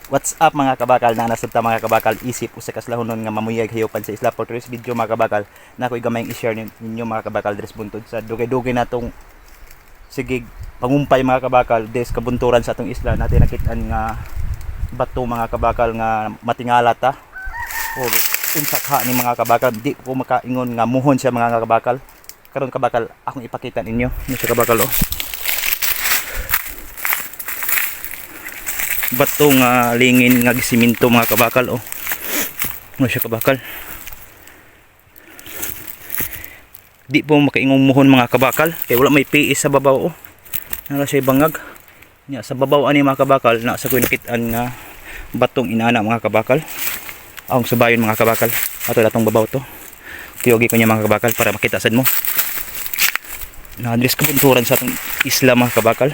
What's up mga kabakal na nasabta mga kabakal isip usa ka slahonon nga mamuyag hayopan sa isla for today's video mga kabakal na ako'y gamayng i-share ninyo mga kabakal dres buntod sa dugay-dugay natong sigig pangumpay mga kabakal des kabunturan sa atong isla natin nakitaan nga bato mga kabakal nga matingala ta o unsakha ni mga kabakal di ko makaingon nga muhon siya mga kabakal karon kabakal akong ipakita ninyo ni sa kabakal bato nga lingin nga siminto mga kabakal ano siya kabakal di po makaingong muhon mga kabakal kaya wala may PS sa babaw nala siya bangag nya sa babaw ani mga kabakal na sa kuy nakitaan nga batong inana mga kabakal ang subayon mga kabakal ato datong babaw to kiyogi ko niya mga kabakal para makita sad mo na adres kabunturan sa atong isla mga kabakal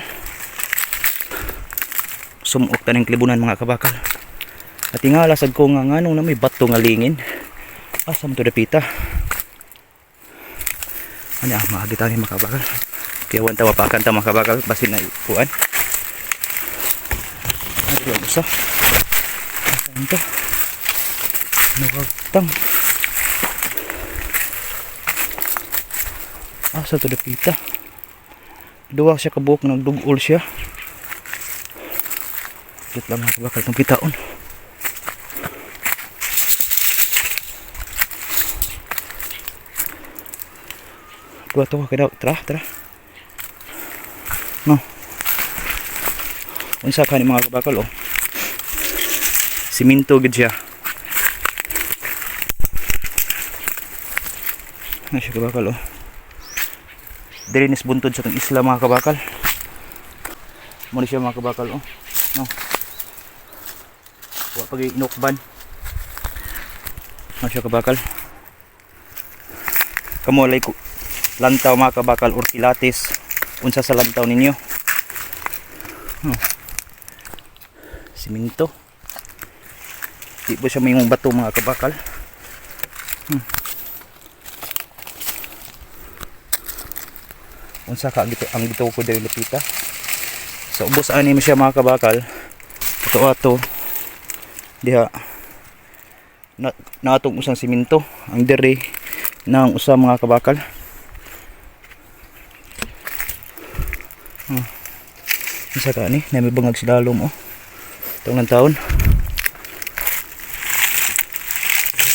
sumuok ta ng klibunan mga kabakal at tingala sad ko nga nganong na may bato nga lingin asa mo to dapita ano makakita ni mga kabakal kaya wanta wapakan ta mga kabakal basin na ipuan ano yung usa ano to nakagtang asa to dapita duwa siya kabuok nagdugol siya dito lang mga kabakal itong pitaon dua to kaya tara no unsa ka ni mga kabakal siminto gid siya na siya kabakal dirinis buntod sa itong isla mga kabakal muna siya mga kabakal no wa pag inukban ano siya kabakal kamo lay lantaw mga kabakal or kilatis unsa sa lantaw ninyo siminto di po siya may bato mga kabakal unsa ka ang gito ko diri lapita sa ubos ani mo siya mga kabakal ato diha na atong usang siminto ang diri ng usa mga kabakal isa ka ni na may bangag silalom itong ng taon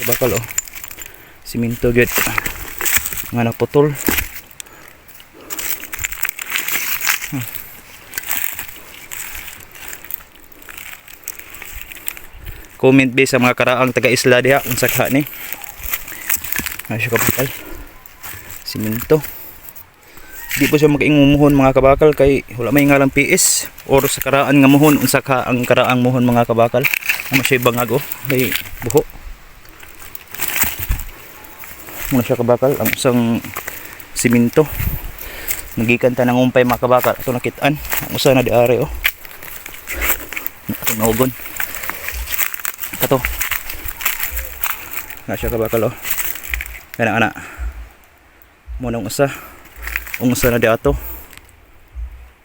kabakal siminto gyud nga naputol comment base sa mga karaang taga-isla diha unsa ka ni ay siya kabakal siminto di po siya makaingumuhon mga kabakal kay wala may ngalang PS or sa karaan nga muhon unsa ka ang karaang muhon mga kabakal ano siya bangag kay buho muna siya kabakal ang usang siminto nagikan ta ng umpay mga kabakal ito nakitaan ang usa na diari naugon kato na siya kabakal kana muna usa na diato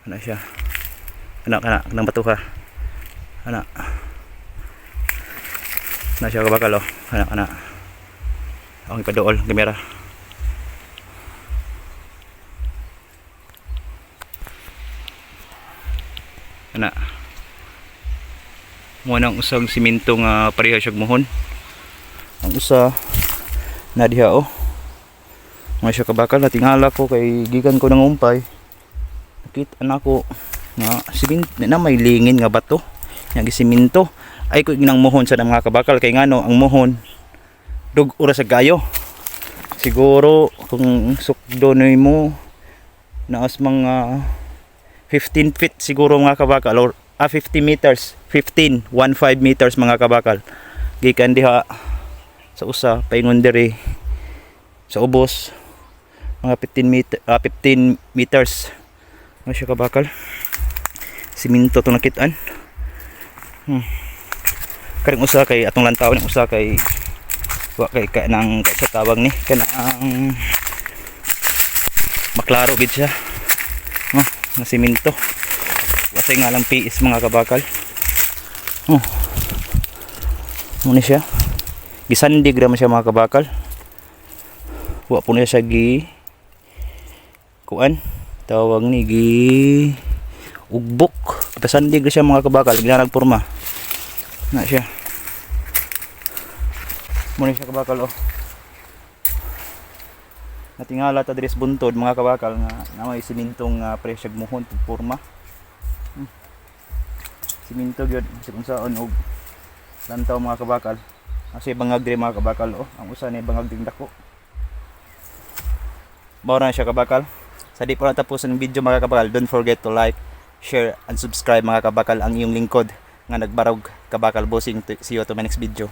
ana siya kana nang batuha ana na siya kabakal kana ang ipadool kamera ana mo nang usang siminto nga pareha siyang muhon ang usa na diha mga siya kabakal natingala ko kay gikan ko nang umpay nakita nako nga siminto na may lingin nga bato nga siminto ay ko ginang muhon sa mga kabakal kay ngano ang muhon dug ura sa gayo siguro kung sukdo mo naas mga 15 feet siguro mga kabakal or 50 meters 15 meters mga kabakal gikan diha sa usa paingon diri sa ubos mga 15 meters ano siya kabakal siminto itong nakitaan karing usa kay atong lantaw ng usa kay wa kay kanang sa tawag ni kanang maklaro gid siya nga siminto wasay nga lang PS mga kabakal Oh. Muna siya. Gisandig ra man siya mga kabakal. Wa po niya siya kuan. Tawag ni ugbok. Pasandig ra siya mga kabakal. Ginarag porma. Na siya. Muna siya kabakal oh. Natingala ta diri sa buntod mga kabakal nga na may simintong presyag muhon pag porma. Siminto gyud kung saan og lantaw mga kabakal. Kasi bangag diri mga kabakal oh. Ang usa ni bangag ding dako. Mao na siya kabakal. Sa di pa natapos ang video mga kabakal, don't forget to like, share and subscribe mga kabakal ang iyong lingkod nga nagbarog kabakal bossing. See you to my next video.